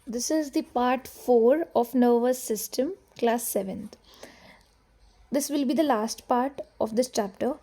This is the part 4 of nervous system, class 7th. This will be the last part of this chapter.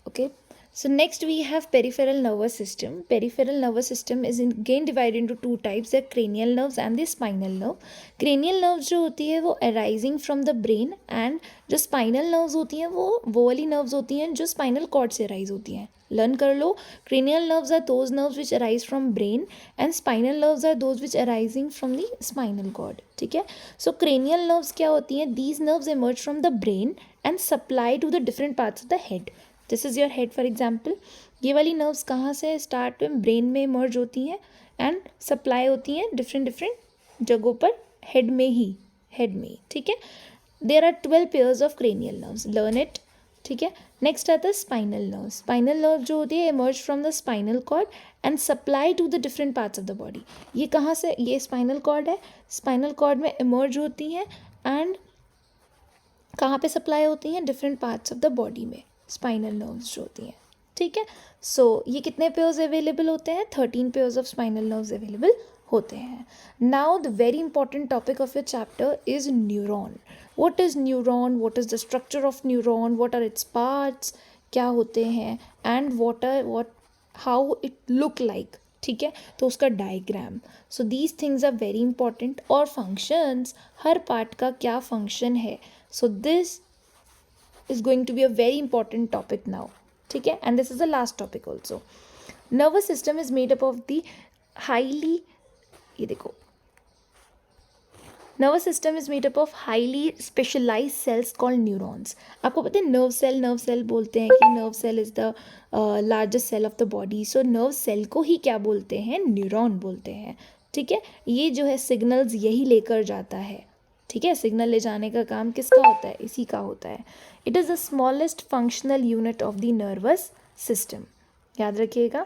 Okay. So next we have peripheral nervous system. Peripheral nervous system is again divided into two types, the cranial nerves and the spinal nerve. Cranial nerves जो होती है वो arising from the brain, and जो spinal nerves होती हैं वो वाली nerves होती हैं जो spinal cord से arise होती हैं. लर्न कर लो. Cranial nerves are those nerves which arise from brain, and spinal nerves are those which arising from the spinal cord. ठीक है. So cranial nerves क्या होती हैं? These nerves emerge from the brain and supply to the different parts of the head. This is your head for example. ये वाली nerves कहाँ से start में ब्रेन में मर्ज होती हैं एंड सप्लाई होती हैं डिफरेंट जगहों पर हेड में ही. ठीक है. There are 12 pairs of cranial nerves. Learn it. ठीक है. नेक्स्ट आता है स्पाइनल नर्व. स्पाइनल नर्व जो होती है emerge from the spinal cord and supply to the different parts of the body. ये कहाँ से? ये स्पाइनल कॉर्ड है. स्पाइनल कॉर्ड में इमर्ज होती हैं एंड कहाँ पे सप्लाई होती हैं? Different parts of the body में स्पाइनल नर्व्स जो होती हैं. ठीक है. सो ये कितने पेयर्स अवेलेबल होते हैं? 13 pairs of spinal nerves available होते हैं. Now the very important topic of your chapter is neuron. What is neuron? What is the structure of neuron? What are its parts? क्या होते हैं? And what how it look like. ठीक है. तो उसका diagram. So these things are very important. और functions, हर part का क्या फंक्शन है. So this is going to be a very important topic now. ठीक है. And this is the last topic also. Nervous system is made up of the highly, ये देखो, nervous system is made up of highly specialized cells called neurons. आपको पता है nerve cell बोलते हैं कि nerve cell is the largest cell of the body. So nerve cell को ही क्या बोलते हैं? न्यूरॉन बोलते हैं. ठीक है. ये जो है सिग्नल्स यही लेकर जाता है. ठीक है. सिग्नल ले जाने का काम किसका होता है? इसी का होता है. It is the smallest functional unit of the nervous system. याद रखिएगा.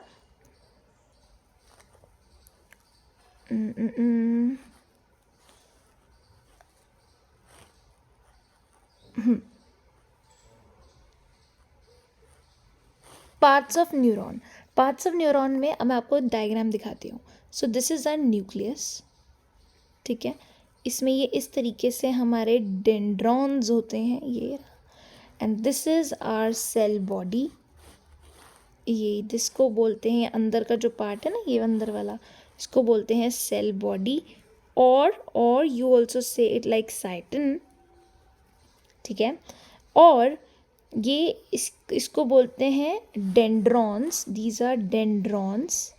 Parts of neuron. Parts of neuron में अब मैं आपको डायग्राम दिखाती हूँ. So this is our nucleus. ठीक है. इसमें ये इस तरीके से हमारे डेंड्रॉन्स होते हैं ये. And this is our cell body. ये जिसको बोलते हैं अंदर का जो पार्ट है ना, ये अंदर वाला, इसको बोलते हैं सेल बॉडी. और you also say it like cyton. ठीक है. और ये इसको बोलते हैं dendrons. These are dendrons.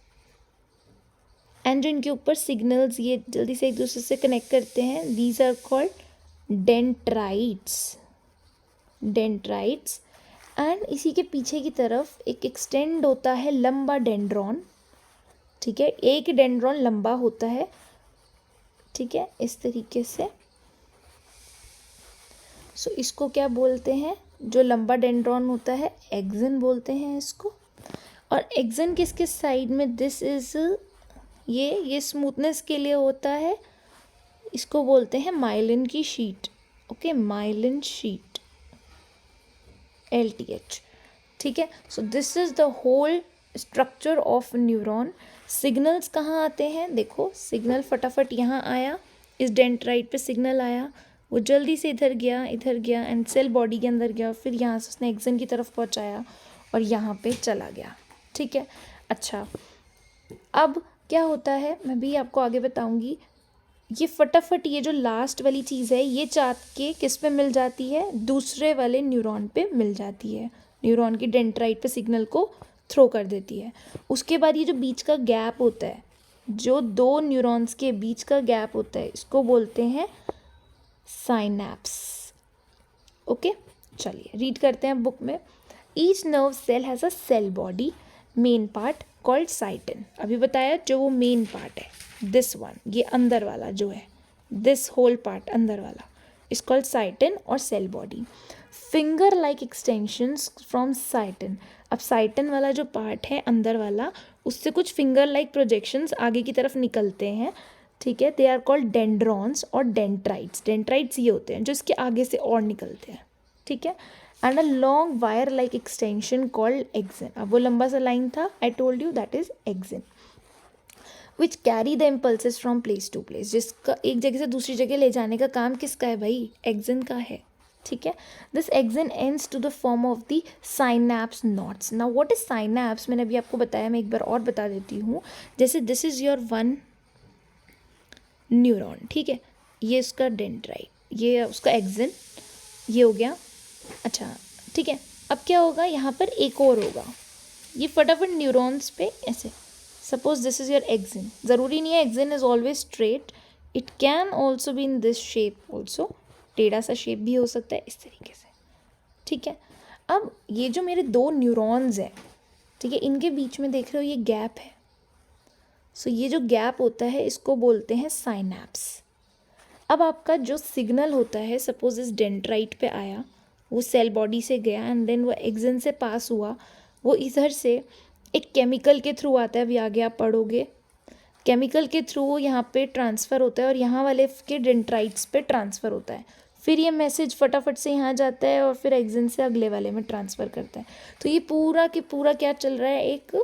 And जो इनके ऊपर सिग्नल्स ये जल्दी से एक दूसरे से कनेक्ट करते हैं, these are called dendrites. Dendrites. And इसी के पीछे की तरफ एक एक्सटेंड होता है लंबा डेंड्रॉन. ठीक है. एक डेंड्रॉन लंबा होता है. ठीक है. इस तरीके से. सो इसको क्या बोलते हैं? जो लंबा डेंड्रॉन होता है एक्सन बोलते हैं इसको. और एक्सन किसके साइड में? दिस इज ये स्मूथनेस के लिए होता है. इसको बोलते हैं माइलिन की sheath. Okay. Myelin sheath, LTH. ठीक है. So this is the whole structure of neuron. Signals कहाँ आते हैं? देखो, सिग्नल फटाफट यहाँ आया, इस डेंड्राइट पे सिग्नल आया, वो जल्दी से इधर गया एंड सेल बॉडी के अंदर गया, फिर यहाँ से उसने एक्सन की तरफ पहुँचाया और यहाँ पे चला गया. ठीक है. अच्छा, अब क्या होता है मैं भी आपको आगे बताऊँगी. ये फटाफट ये जो लास्ट वाली चीज़ है ये चाट के किस पे मिल जाती है? दूसरे वाले न्यूरॉन पे मिल जाती है. न्यूरॉन की डेंड्राइट पे सिग्नल को थ्रो कर देती है. उसके बाद ये जो बीच का गैप होता है, जो दो न्यूरॉन्स के बीच का गैप होता है, इसको बोलते हैं साइनैप्स. ओके. चलिए रीड करते हैं बुक में. Each nerve cell has a cell body, main part called cyton. अभी बताया जो वो मेन पार्ट है, दिस वन, ये अंदर वाला जो है, दिस होल पार्ट अंदर वाला इज कॉल्ड साइटन और cell body. Finger like extensions from cyton. अब साइटन वाला जो पार्ट है अंदर वाला, उससे कुछ फिंगर लाइक प्रोजेक्शंस आगे की तरफ निकलते हैं. ठीक है. दे आर कॉल्ड डेंड्रॉन्स और डेंड्राइट्स. डेंड्राइट्स ये होते हैं जो इसके आगे से और निकलते हैं. ठीक है. And a long wire like extension called axon. अब वो लंबा सा लाइन था, I told you that is axon. Which carry the impulses from place to place, जिसका एक जगह से दूसरी जगह ले जाने का काम किसका है भाई, एक्सन का है, ठीक है. This axon ends to the form of the synapse knots. Now what is synapse, मैंने अभी आपको बताया, मैं एक बार और बता देती हूँ. जैसे this is your one neuron, ठीक है, ये उसका डेंड्राइट, ये उसका एक्सन, ये हो गया. अच्छा ठीक है, अब क्या होगा, यहाँ पर एक और होगा, ये फटाफट न्यूरॉन्स पे ऐसे, suppose this is your action, ज़रूरी नहीं है action is always straight, it can also be in this shape also, टेढ़ा सा शेप भी हो सकता है इस तरीके से, ठीक है. अब ये जो मेरे दो न्यूरॉन्स हैं, ठीक है, इनके बीच में देख रहे हो ये गैप है. सो ये जो गैप होता है इसको बोलते हैं साइनैप्स. अब आपका जो सिग्नल होता है, सपोज इस डेंड्राइट पे आया, वो सेल बॉडी से गया एंड देन वो एक्सन से पास हुआ, वो इधर से एक केमिकल के थ्रू आता है, अभी आगे आप पढ़ोगे, केमिकल के थ्रू वो यहाँ पे ट्रांसफ़र होता है और यहाँ वाले के डेंड्राइट्स पे ट्रांसफ़र होता है. फिर ये मैसेज फटाफट से यहाँ जाता है और फिर एक्सन से अगले वाले में ट्रांसफ़र करता है. तो ये पूरा के पूरा क्या चल रहा है, एक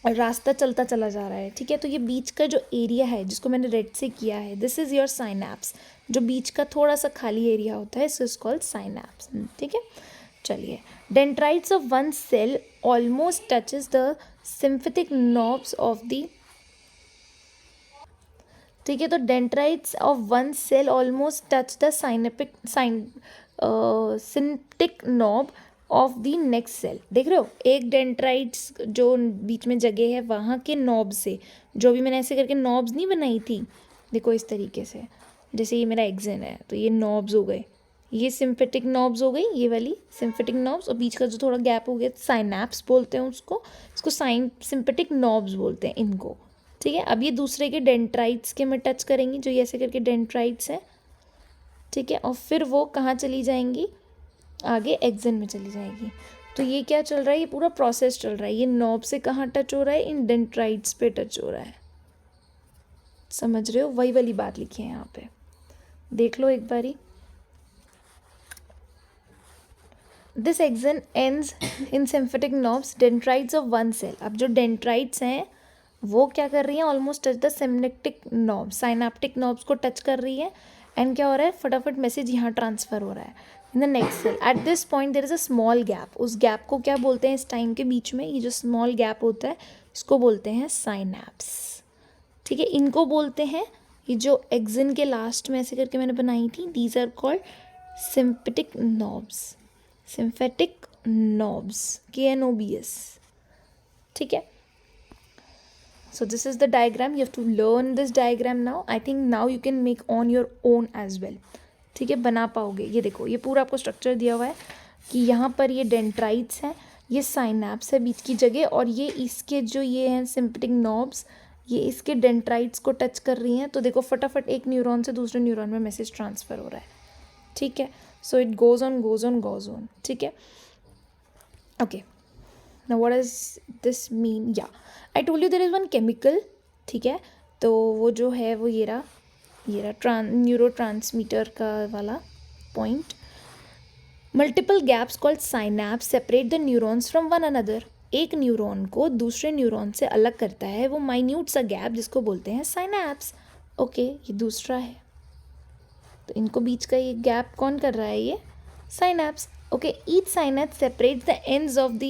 रास्ता चलता चला जा रहा है, ठीक है. तो ये बीच का जो एरिया है जिसको मैंने रेड से किया है, दिस इज़ योर साइनैप्स. जो बीच का थोड़ा सा खाली एरिया होता है, इज कॉल्ड साइनैप्स, ठीक है. चलिए, dendrites of one cell almost touches the synaptic knobs of the, ठीक है. तो dendrites of one cell almost touch the synaptic knob of the next cell. देख रहे हो, एक डेंड्राइट्स जो बीच में जगह है वहाँ के नॉब से, जो भी मैंने ऐसे करके नॉब्स नहीं बनाई थी, देखो इस तरीके से, जैसे ये मेरा एक्सन है तो ये नॉब्स हो गए, ये सिम्फेटिक नॉब्स हो गई, ये वाली सिम्फेटिक नॉब्स, और बीच का जो थोड़ा गैप हो गया साइनैप्स बोलते हैं उसको, इसको सिम्फेटिक नॉब्स बोलते हैं इनको, ठीक है. अब ये दूसरे के डेंड्राइट्स के में टच करेंगी, जो ये ऐसे करके डेंड्राइट्स हैं, ठीक है, और फिर वो कहाँ चली जाएंगी, आगे एक्सन में चली जाएगी. तो ये क्या चल रहा है, ये पूरा प्रोसेस चल रहा है, ये नॉब से कहाँ टच हो रहा है, इन डेंड्राइट्स पे टच हो रहा है. समझ रहे हो, वही वाली बात लिखी है यहाँ पे, देख लो एक बारी. This axon ends in synaptic knobs dendrites of one cell. अब जो डेंड्राइट्स हैं वो क्या कर रही हैं, almost touch the synaptic knob, synaptic knobs को टच कर रही है, एंड क्या हो रहा है, फटाफट मैसेज यहाँ ट्रांसफ़र हो रहा है in the next cell. At this point there is a small gap. उस गैप को क्या बोलते हैं, इस टाइम के बीच में ये जो स्मॉल गैप होता है इसको बोलते हैं साइनैप्स, ठीक है. इनको बोलते हैं, ये जो एक्सन के लास्ट में ऐसे करके मैंने बनाई थी, these are called synaptic knobs, synaptic knobs, KNOBS, ठीक है. So this is the diagram. You have to learn this diagram now. I think now you can make on your own as well. ठीक है, बना पाओगे. ये देखो, ये पूरा आपको स्ट्रक्चर दिया हुआ है कि यहाँ पर ये डेंड्राइट्स हैं, ये साइनैप्स है बीच की जगह, और ये इसके जो ये हैं सिम्प्टिक नॉब्स, ये इसके डेंड्राइट्स को टच कर रही हैं. तो देखो फटाफट एक न्यूरॉन से दूसरे न्यूरॉन में मैसेज ट्रांसफ़र हो रहा है, ठीक है. सो इट गोज़ ऑन, ठीक है. Okay, now what does this mean? Yeah, I told you there is one chemical, ठीक है. तो वो जो है वो ये रहा न्यूरो ट्रांसमीटर का वाला point. Multiple gaps called synapse separate the neurons from one another. एक न्यूरॉन को दूसरे न्यूरॉन से अलग करता है वो माइन्यूट सा गैप, जिसको बोलते हैं साइनैप्स. ओके, ये दूसरा है, तो इनको बीच का ये गैप कौन कर रहा है, ये synapse. Okay, each synapse separates the ends of the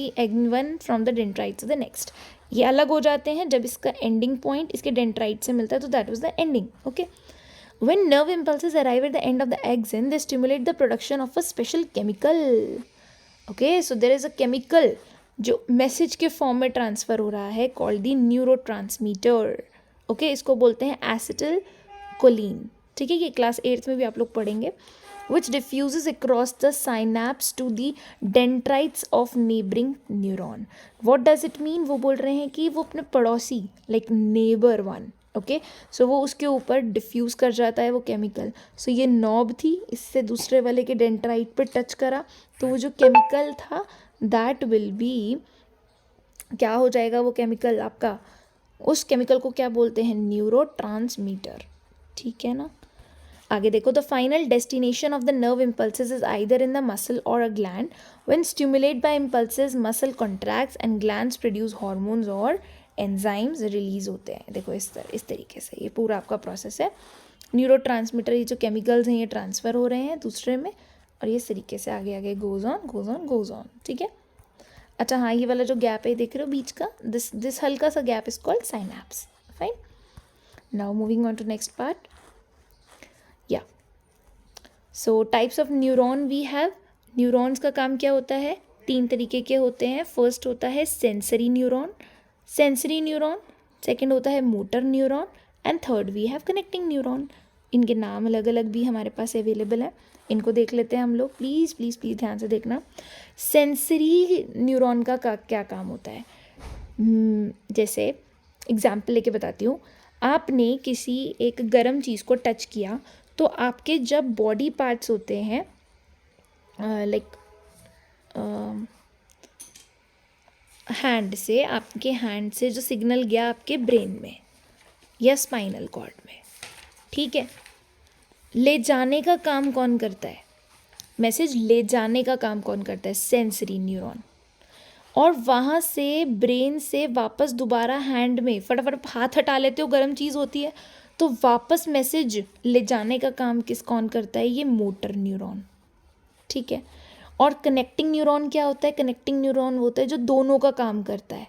one from the dendrites of the next. ये अलग हो जाते हैं जब इसका ending point इसके dendrite से मिलता है, तो that was the ending. Okay. When nerve impulses arrive at the end of the axon, they stimulate the production of a special chemical. Okay, so there is a chemical जो message के form में transfer हो रहा है called the neurotransmitter. Okay, इसको बोलते हैं acetylcholine. ठीक है, ये क्लास 8th में भी आप लोग पढ़ेंगे. which diffuses across the synapse to the dendrites of neighboring neuron. What does it mean? वो बोल रहे हैं कि वो अपने पड़ोसी like neighbor one, ओके, सो वो उसके ऊपर डिफ्यूज़ कर जाता है वो केमिकल. सो ये नॉब थी, इससे दूसरे वाले के डेंड्राइट पे टच करा, तो वो जो केमिकल था दैट विल बी, क्या हो जाएगा वो केमिकल आपका, उस केमिकल को क्या बोलते हैं, न्यूरोट्रांसमीटर. ठीक है ना. आगे देखो, the final destination of the nerve impulses is either in the muscle और a gland. When stimulate by impulses muscle contracts and glands produce hormones और एंजाइम्स रिलीज होते हैं। देखो इस तरीके से ये पूरा आपका प्रोसेस है। न्यूरोट्रांसमीटर, ये जो केमिकल्स हैं ये ट्रांसफ़र हो रहे हैं दूसरे में, और ये इस तरीके से आगे आगे गोज़ ऑन। ठीक है। अच्छा हाँ, ये वाला जो गैप है देख रहे हो बीच का, दिस हल्का सा gap is called synapse. Fine, now moving on to next part. या so types of neuron we have. Neurons का काम क्या होता है? 3 तरीके के होते हैं। फर्स्ट होता है सेंसरी न्यूरॉन, सेकेंड होता है motor neuron, and third we have connecting neuron. इनके नाम अलग अलग भी हमारे पास अवेलेबल है, इनको देख लेते हैं हम लोग। प्लीज़ प्लीज़ प्लीज़ ध्यान से देखना। सेंसरी न्यूरॉन का क्या काम होता है? जैसे एग्जाम्पल लेके बताती हूँ। आपने किसी एक गर्म चीज़ को टच किया तो आपके जब बॉडी पार्ट्स होते हैं लाइक आपके हैंड से जो सिग्नल गया आपके ब्रेन में या स्पाइनल कॉर्ड में, ठीक है, ले जाने का काम कौन करता है? मैसेज ले जाने का काम कौन करता है? Sensory neuron. और वहाँ से ब्रेन से वापस दोबारा हैंड में फटाफट हाथ हटा लेते हो, गर्म चीज़ होती है तो वापस मैसेज ले जाने का काम कौन करता है? ये मोटर न्यूरॉन। ठीक है। और कनेक्टिंग न्यूरॉन क्या होता है? कनेक्टिंग न्यूरॉन होता है जो दोनों का काम करता है,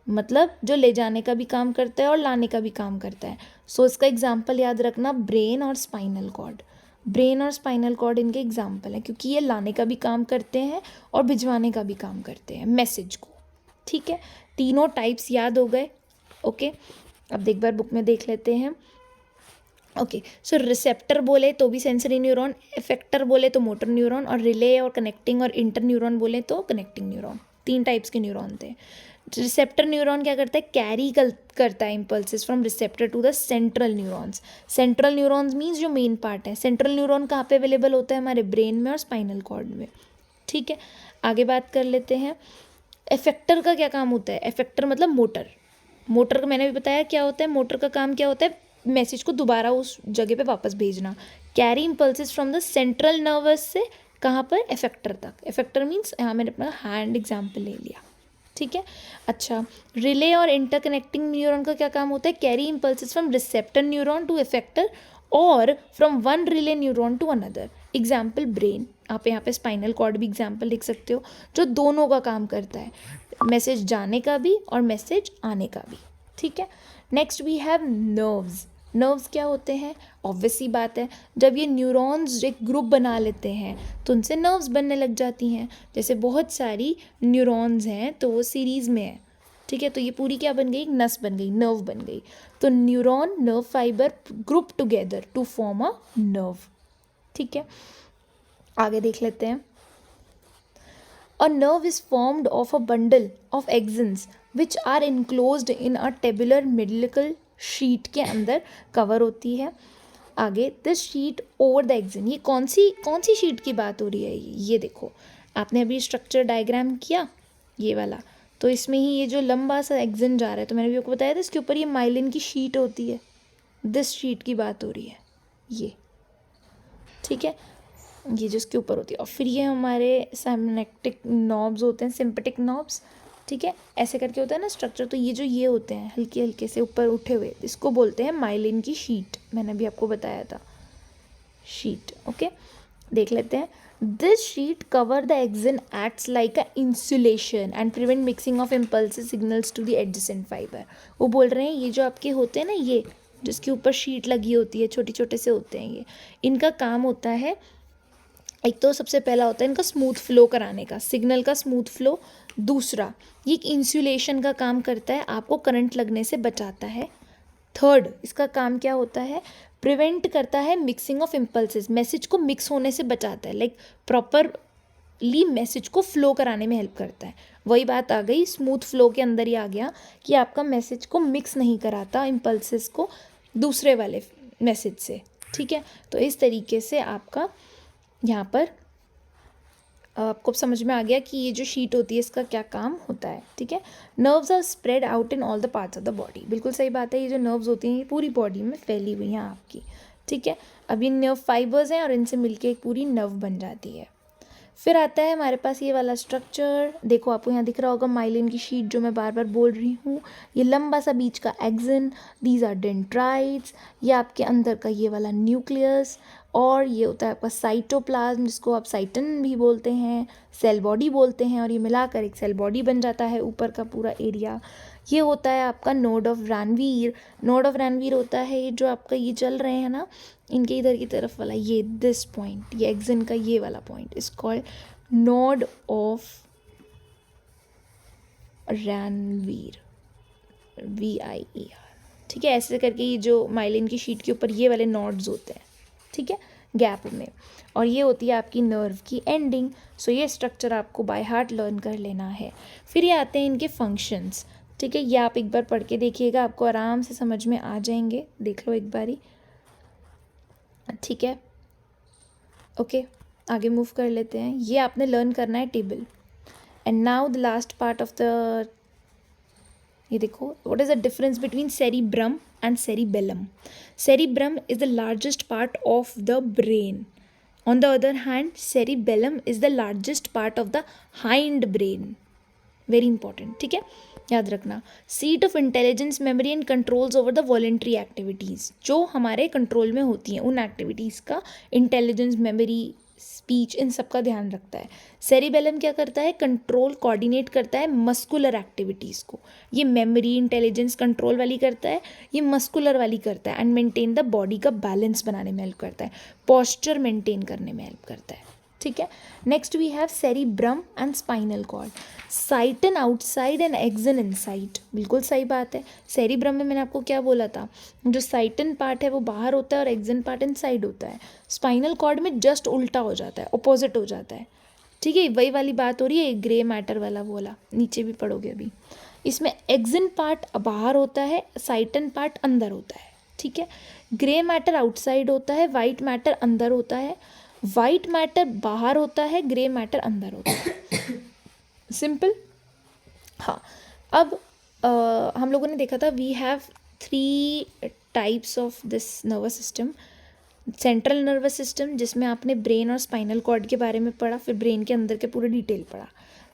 मतलब जो ले जाने का भी काम करता है और लाने का भी काम करता है। सो इसका एग्जाम्पल याद रखना, ब्रेन और स्पाइनल कॉर्ड। ब्रेन और स्पाइनल कॉर्ड इनके एग्जाम्पल हैं, क्योंकि ये लाने का भी काम करते हैं और भिजवाने का भी काम करते हैं मैसेज को। ठीक है, तीनों टाइप्स याद हो गए। ओके, अब एक बार बुक में देख लेते हैं। ओके, सो रिसेप्टर बोले तो भी सेंसरी न्यूरॉन, इफेक्टर बोले तो मोटर न्यूरॉन, और रिले और कनेक्टिंग और इंटर न्यूरॉन बोले तो कनेक्टिंग न्यूरॉन। 3 टाइप्स के न्यूरॉन थे। रिसेप्टर न्यूरॉन क्या करता है? कैरी करता है impulses from receptor to the central neurons. Central neurons means जो मेन पार्ट है। सेंट्रल न्यूरॉन कहाँ पे अवेलेबल होता है? हमारे ब्रेन में और स्पाइनल कॉर्ड में। ठीक है, आगे बात कर लेते हैं। इफेक्टर का क्या काम होता है? इफेक्टर मतलब मोटर। मोटर का मैंने भी बताया क्या होता है। मोटर का काम क्या होता है? मैसेज को दोबारा उस जगह पे वापस भेजना। Carry impulses from the central nervous से कहाँ पर? इफेक्टर तक। इफेक्टर मीन्स यहाँ मैंने अपना हैंड एग्जाम्पल ले लिया। ठीक है। अच्छा, रिले और इंटरकनेक्टिंग न्यूरॉन का क्या काम होता है? Carry impulses from receptor neuron to effector और from one relay neuron to another. Example brain, आप यहाँ पे स्पाइनल कॉर्ड भी एग्जाम्पल लिख सकते हो, जो दोनों का काम करता है, मैसेज जाने का भी और मैसेज आने का भी। ठीक है। Next we have nerves. Nerves क्या होते हैं? ऑब्वियस सी बात है, जब ये न्यूरॉन्स एक ग्रुप बना लेते हैं तो उनसे नर्व्स बनने लग जाती हैं। जैसे बहुत सारी न्यूरॉन्स हैं तो वो सीरीज़ में है। ठीक है, तो ये पूरी क्या बन गई? एक नस बन गई, नर्व बन गई। तो neuron nerve fiber group together to form a nerve. ठीक है, आगे देख लेते हैं। A nerve is formed of a bundle of axons which are enclosed in a tabular umbilical sheet के अंदर कवर होती है। आगे this sheet over the action. ये कौन सी शीट की बात हो रही है? ये देखो, आपने अभी स्ट्रक्चर डायग्राम किया ये वाला, तो इसमें ही ये जो लंबा सा एक्सन जा रहा है, तो मैंने भी आपको बताया था इसके ऊपर ये माइलिन की शीट होती है। दिस शीट की बात हो रही है ये। ठीक है, ये जो इसके ऊपर होती है, और फिर ये हमारे सिनेप्टिक नॉब्स होते हैं, सिम्पैथिक नॉब्स। ठीक है, ऐसे करके होता है ना स्ट्रक्चर। तो ये होते हैं हल्के हल्के से ऊपर उठे हुए, इसको बोलते हैं माइलिन की शीट। मैंने भी आपको बताया था शीट। ओके, देख लेते हैं। This sheath cover the axon acts like a insulation and prevent mixing of impulsive signals to the adjacent fiber. वो बोल रहे हैं ये जो आपके होते हैं ना, ये जिसके ऊपर शीट लगी होती है, छोटे छोटे से होते हैं ये, इनका काम होता है, एक तो सबसे पहला होता है इनका स्मूथ फ्लो कराने का, सिग्नल का स्मूथ फ्लो। दूसरा, ये इंसुलेशन का काम करता है, आपको करंट लगने से बचाता है। थर्ड, इसका काम क्या होता है? प्रिवेंट करता है मिक्सिंग ऑफ इम्पल्सेस, मैसेज को मिक्स होने से बचाता है, लाइक प्रॉपरली मैसेज को फ्लो कराने में हेल्प करता है। वही बात आ गई, स्मूथ फ्लो के अंदर ही आ गया कि आपका मैसेज को मिक्स नहीं कराता इम्पल्सेस को दूसरे वाले मैसेज से। ठीक है, तो इस तरीके से आपका यहाँ पर आपको समझ में आ गया कि ये जो शीट होती है इसका क्या काम होता है। ठीक है, nerves are spread out in all the parts of the body. बिल्कुल सही बात है, ये जो नर्व्स होती हैं ये पूरी बॉडी में फैली हुई हैं आपकी। ठीक है, अब ये नर्व फाइबर्स हैं और इनसे मिलके एक पूरी नर्व बन जाती है। फिर आता है हमारे पास ये वाला स्ट्रक्चर, देखो आपको यहाँ दिख रहा होगा माइलिन की शीट जो मैं बार बार बोल रही हूँ, ये लंबा सा बीच का एक्सिन, दीज आर डेंड्राइट्स, ये आपके अंदर का ये वाला न्यूक्लियस, और ये होता है आपका साइटोप्लाज्म जिसको आप साइटन भी बोलते हैं, सेल बॉडी बोलते हैं, और ये मिलाकर एक सेल बॉडी बन जाता है ऊपर का पूरा एरिया। ये होता है आपका नोड ऑफ रैनवीर। नोड ऑफ रैनवीर होता है ये जो आपका ये चल रहे हैं ना इनके इधर की तरफ वाला, ये दिस पॉइंट, ये एक्सिन का ये वाला point is called node of Ranvier, VIER। ठीक है, ऐसे करके ये जो माइलिन की शीट के ऊपर ये वाले नोड्स होते हैं, ठीक है, गैप में, और ये होती है आपकी नर्व की एंडिंग। सो ये स्ट्रक्चर आपको बाय हार्ट लर्न कर लेना है। फिर ये आते हैं इनके फंक्शंस, ठीक है, ये आप एक बार पढ़ के देखिएगा, आपको आराम से समझ में आ जाएंगे, देख लो एक बारी, ठीक है। ओके, आगे मूव कर लेते हैं। ये आपने लर्न करना है table. And now the last part of the, ये देखो, what is the difference between cerebrum and cerebellum. Cerebrum is the largest part of the brain, on the other hand cerebellum is the largest part of the hind brain. Very important, ठीक है, याद रखना। Seat of intelligence, memory and controls over the voluntary activities, जो हमारे control में होती हैं उन एक्टिविटीज़ का इंटेलिजेंस, मेमोरी, स्पीच, इन सब का ध्यान रखता है। सेरिबेलम क्या करता है, कंट्रोल, कोऑर्डिनेट करता है मस्कुलर एक्टिविटीज़ को। ये मेमोरी, इंटेलिजेंस, कंट्रोल वाली करता है, ये मस्कुलर वाली करता है, एंड मेंटेन द बॉडी का बैलेंस बनाने में हेल्प करता है, पोस्चर मेंटेन करने में हेल्प करता है, ठीक है। Next we have cerebrum and spinal cord. Cyton outside and axon inside, बिल्कुल सही बात है। सेरिब्रम में मैंने आपको क्या बोला था, जो साइटन पार्ट है वो बाहर होता है और एक्सिन पार्ट इनसाइड होता है। स्पाइनल कॉर्ड में जस्ट उल्टा हो जाता है, अपोजिट हो जाता है, ठीक है, वही वाली बात हो रही है, ग्रे मैटर वाला बोला, नीचे भी पढ़ोगे अभी। इसमें एक्सिन पार्ट बाहर होता है, साइटन पार्ट अंदर होता है, ठीक है। ग्रे मैटर आउटसाइड होता है, वाइट मैटर अंदर होता है, वाइट मैटर बाहर होता है, ग्रे मैटर अंदर होता है। सिंपल। हाँ, अब हम लोगों ने देखा था we have 3 types of this nervous system. Central nervous system जिसमें आपने ब्रेन और स्पाइनल कॉर्ड के बारे में पढ़ा, फिर ब्रेन के अंदर के पूरे डिटेल पढ़ा।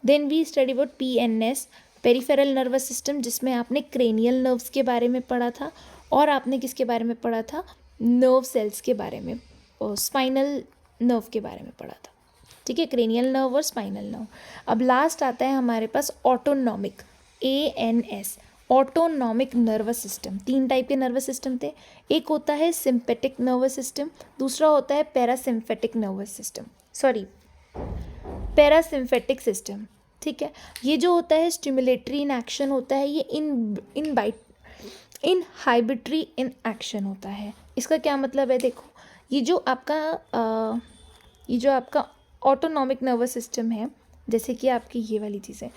Then we study about PNS, peripheral nervous system, जिसमें आपने क्रेनियल नर्व्स के बारे में पढ़ा था, और आपने किसके बारे में पढ़ा था, नर्व सेल्स के बारे में, और स्पाइनल नर्व के बारे में पढ़ा था, ठीक है, क्रेनियल नर्व और स्पाइनल नर्व। अब लास्ट आता है हमारे पास autonomic, ANS, autonomic nervous system. 3 type के नर्वस सिस्टम थे, एक होता है सिंपैथिक नर्वस सिस्टम, दूसरा होता है parasympathetic nervous system, sorry parasympathetic system, ठीक है। ये जो होता है स्टिमुलेटरी इन एक्शन होता है, ये इनहाइबिटरी इन एक्शन होता है। इसका क्या मतलब है, देखो, ये जो आपका ऑटोनॉमिक नर्वस सिस्टम है, जैसे कि आपकी ये वाली चीज़ें,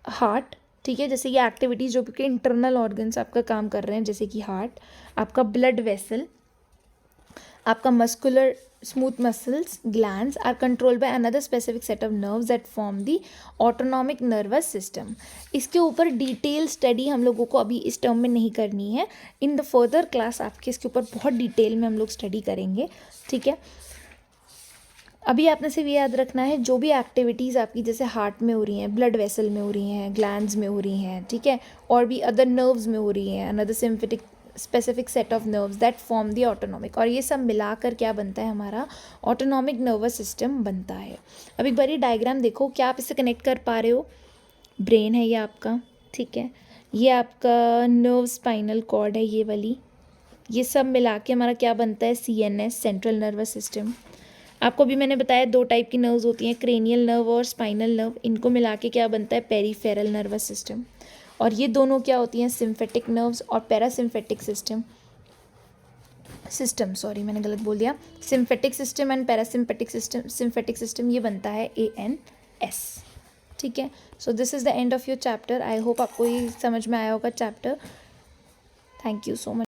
हार्ट, ठीक है, जैसे ये एक्टिविटीज़ जो कि इंटरनल ऑर्गन्स आपका काम कर रहे हैं, जैसे कि हार्ट, आपका ब्लड वेसल, आपका muscular smooth muscles, glands are controlled by another specific set of nerves that form the autonomic nervous system. इसके ऊपर डिटेल स्टडी हम लोगों को अभी इस टर्म में नहीं करनी है, इन द फर्दर क्लास आपके इसके ऊपर बहुत डिटेल में हम लोग स्टडी करेंगे, ठीक है। अभी आपने सिर्फ ये याद रखना है, जो भी एक्टिविटीज़ आपकी जैसे हार्ट में हो रही हैं, ब्लड वेसल में हो रही हैं, ग्लैंड्स में हो रही हैं, ठीक है, और भी अदर नर्व्स में हो रही हैं, another sympathetic specific set of nerves that form the autonomic, और ये सब मिलाकर क्या बनता है, हमारा ऑटोनॉमिक नर्वस सिस्टम बनता है। अब एक बार ये डायग्राम देखो, क्या आप इससे कनेक्ट कर पा रहे हो, ब्रेन है ये आपका, ठीक है, ये आपका नर्व स्पाइनल कॉर्ड है ये वाली, ये सब मिला के हमारा क्या बनता है, CNS, सेंट्रल नर्वस सिस्टम। आपको भी मैंने बताया 2 टाइप की नर्व्स होती हैं, क्रेनियल नर्व और स्पाइनल नर्व, इनको मिला के क्या बनता है, पेरिफेरल नर्वस सिस्टम। और ये दोनों क्या होती हैं, सिम्फेटिक नर्व्स और पैरासिम्फेटिक सिस्टम, सॉरी मैंने गलत बोल दिया, sympathetic system and parasympathetic system, sympathetic system ये बनता है ANS, ठीक है। So this is the end of your chapter. I hope आपको ये समझ में आया होगा chapter. Thank you so much.